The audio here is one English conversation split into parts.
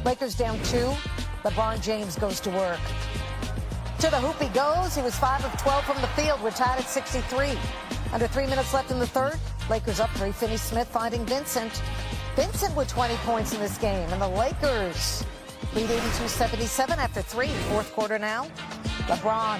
Lakers down 2. LeBron James goes to work. To the hoop he goes. He was 5 of 12 from the field. We're tied at 63. Under 3 minutes left in the third. Lakers up 3. Finney-Smith finding Vincent. Vincent with 20 points in this game. And the Lakers lead 82-77 after 3. Fourth quarter now. LeBron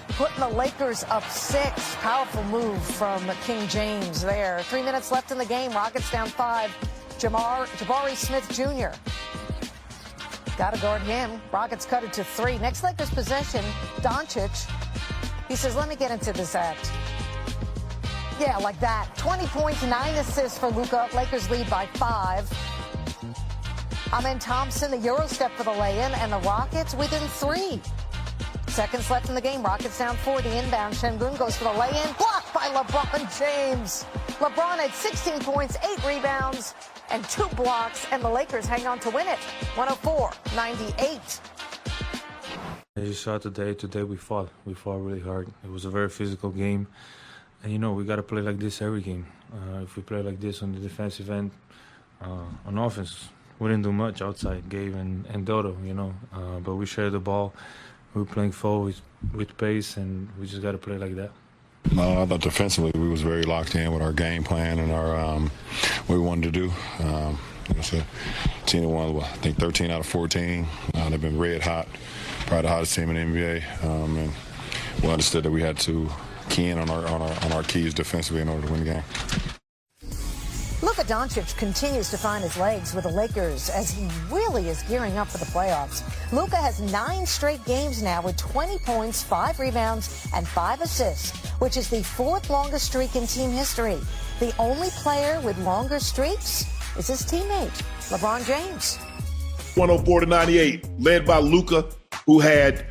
putting the Lakers up 6. Powerful move from King James there. 3 minutes left in the game. Rockets down 5. Jabari Smith Jr. Got to guard him. Rockets cut it to 3. Next Lakers possession, Doncic. He says, let me get into this act. Yeah, like that. 20 points, 9 assists for Luka. Lakers lead by 5. Amen Thompson, the Euro step for the lay-in, and the Rockets within 3. Seconds left in the game. Rockets down 4. The inbound. Şengün goes for the lay-in. Blocked by LeBron James. LeBron had 16 points, 8 rebounds, and 2 blocks, and the Lakers hang on to win it. 104-98. As you saw today we fought. We fought really hard. It was a very physical game. And, you know, we got to play like this every game. If we play like this on the defensive end, on offense, we didn't do much outside, Gabe and Dodo, you know. But we shared the ball. We were playing forward with pace, and we just got to play like that. I thought defensively we was very locked in with our game plan and our what we wanted to do. It's a team that won, I think, 13 out of 14. They've been red hot, probably the hottest team in the NBA. And we understood that we had to key in on our keys defensively in order to win the game. Luka Doncic continues to find his legs with the Lakers as he really is gearing up for the playoffs. Luka has 9 straight games now with 20 points, 5 rebounds, and 5 assists, which is the 4th longest streak in team history. The only player with longer streaks is his teammate, LeBron James. 104-98, led by Luka, who had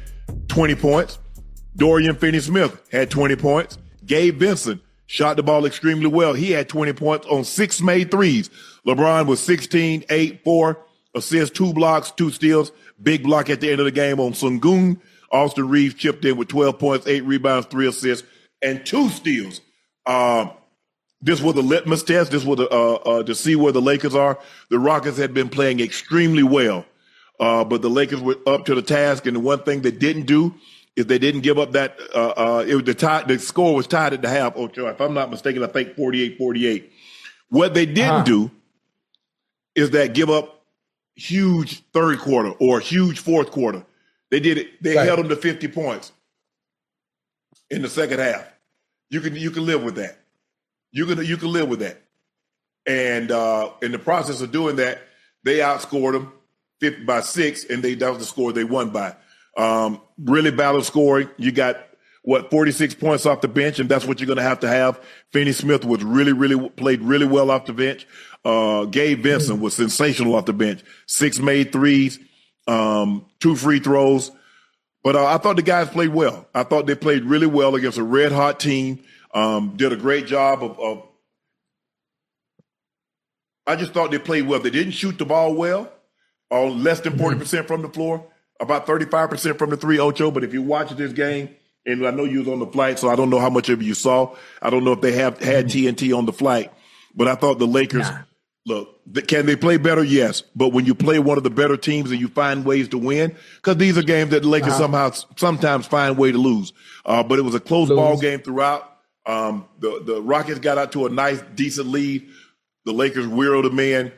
20 points. Dorian Finney-Smith had 20 points. Gabe Vincent shot the ball extremely well. He had 20 points on 6 made threes. LeBron was 16, 8, 4 assists, 2 blocks, 2 steals. Big block at the end of the game on Şengün. Austin Reeves chipped in with 12 points, 8 rebounds, 3 assists, and 2 steals. This was a litmus test. This was to see where the Lakers are. The Rockets had been playing extremely well, but the Lakers were up to the task. And the one thing they didn't do is they didn't give up that. The score was tied at the half. Ocho, if I'm not mistaken, I think 48-48. What they didn't do is that give up huge third quarter or huge fourth quarter. They did it. They held them to 50 points in the second half. You can live with that. You can live with that. And in the process of doing that, they outscored them 50 by 6, and that was the score they won by. Really balanced scoring. You got 46 points off the bench, and that's what you're going to have. Finney-Smith was played really well off the bench. Gabe Vincent was sensational off the bench. 6 made threes, 2 free throws. But I thought the guys played well. I thought they played really well against a red hot team. Did a great job of I just thought they played well. They didn't shoot the ball well, or less than 40% from the floor, about 35% from the 3, Ocho. But if you watch this game, and I know you was on the flight, so I don't know how much of you saw. I don't know if they had TNT on the flight, but I thought the Lakers, look, can they play better? Yes. But when you play one of the better teams and you find ways to win, because these are games that the Lakers sometimes find a way to lose. But it was a close ball game throughout. The Rockets got out to a nice, decent lead. The Lakers wheeled them in,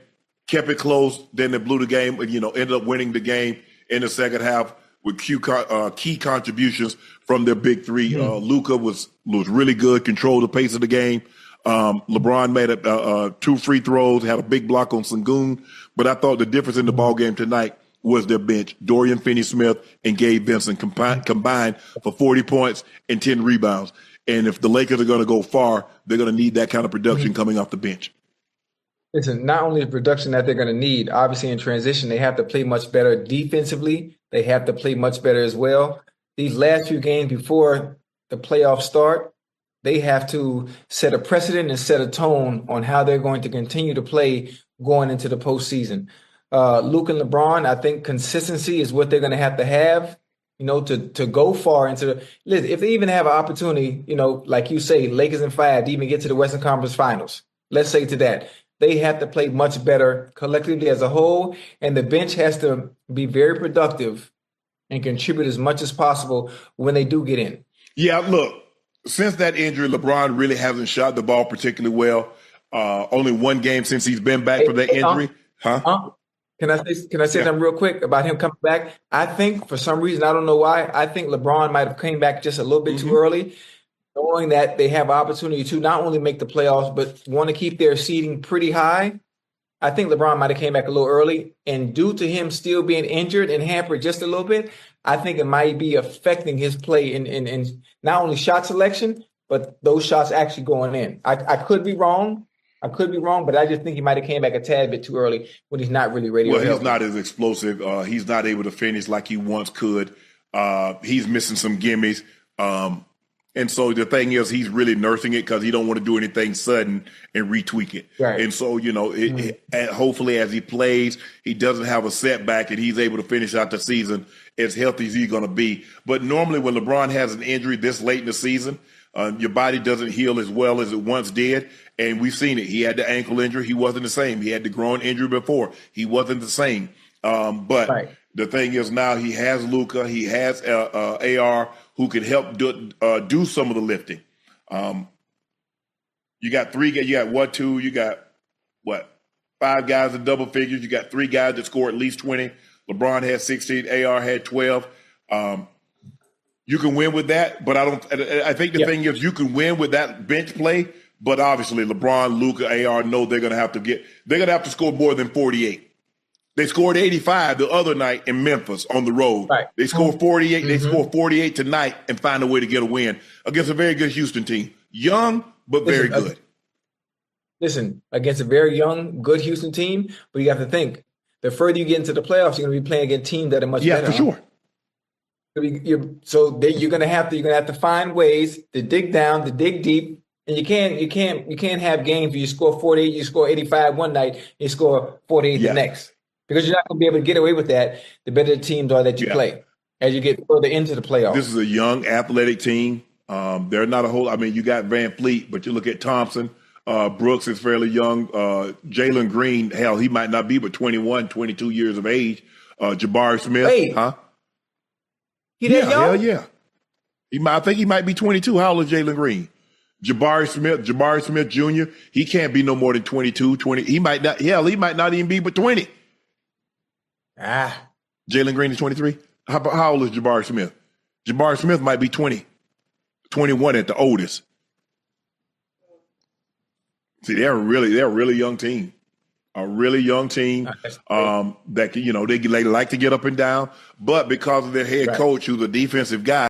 kept it close. Then they blew the game, ended up winning the game in the second half with key contributions from their big 3. Luka was really good, controlled the pace of the game. LeBron made 2 free throws, had a big block on Şengün. But I thought the difference in the ball game tonight was their bench. Dorian Finney-Smith and Gabe Vincent combined for 40 points and 10 rebounds. And if the Lakers are going to go far, they're going to need that kind of production coming off the bench. Listen, not only the production that they're going to need, obviously in transition, they have to play much better defensively. They have to play much better as well. These last few games before the playoffs start, they have to set a precedent and set a tone on how they're going to continue to play going into the postseason. Luka and LeBron, I think consistency is what they're going to have, to go far into the – listen, if they even have an opportunity, like you say, Lakers in 5 to even get to the Western Conference Finals, let's say to that. they have to play much better collectively as a whole, and the bench has to be very productive and contribute as much as possible when they do get in. Yeah, look, since that injury, LeBron really hasn't shot the ball particularly well. Only one game since he's been back from that injury. Can I say something real quick about him coming back? I think for some reason, I don't know why, I think LeBron might have came back just a little bit too early, knowing that they have opportunity to not only make the playoffs, but want to keep their seeding pretty high. I think LeBron might have came back a little early, and due to him still being injured and hampered just a little bit, I think it might be affecting his play in not only shot selection, but those shots actually going in. I could be wrong. But I just think he might have came back a tad bit too early when he's not really ready. Well, he's not as explosive. He's not able to finish like he once could. He's missing some gimmies. And so the thing is, he's really nursing it because he don't want to do anything sudden and retweak it. Right. And so, hopefully as he plays, he doesn't have a setback and he's able to finish out the season as healthy as he's going to be. But normally when LeBron has an injury this late in the season, your body doesn't heal as well as it once did. And we've seen it. He had the ankle injury. He wasn't the same. He had the groin injury before. He wasn't the same. But the thing is now he has Luka. He has AR who can help do some of the lifting. You got three guys. You got 1, 2. You got, 5 guys in double figures. You got 3 guys that score at least 20. LeBron had 16. AR had 12. You can win with that, but I think the thing is you can win with that bench play. But obviously, LeBron, Luka, AR know they're going to have to score more than 48. They scored 85 the other night in Memphis on the road. Right. They scored 48. They scored 48 tonight and find a way to get a win against a very good Houston team. Young, but very good. Listen, against a very young, good Houston team, but you have to think, the further you get into the playoffs, you're going to be playing against teams that are much better. Yeah, for sure. You're going to have to find ways to dig down, to dig deep. And you can't have games where you score 48, you score 85 one night, you score 48 the next. Because you're not going to be able to get away with that the better the teams are that you play as you get further into the playoffs. This is a young, athletic team. They're not a whole – you got Van Fleet, but you look at Thompson. Brooks is fairly young. Jalen Green, hell, he might not be but 21, 22 years of age. Jabari Smith. Wait. He that young? Hell yeah. I think he might be 22. How old is Jalen Green? Jabari Smith Jr., he can't be no more than 22, 20. He might not even be but 20. Jalen Green is 23. How old is Jabari Smith? Jabari Smith might be 20, 21 at the oldest. See, they're a really young team. A really young team that they like to get up and down, but because of their head coach, who's a defensive guy,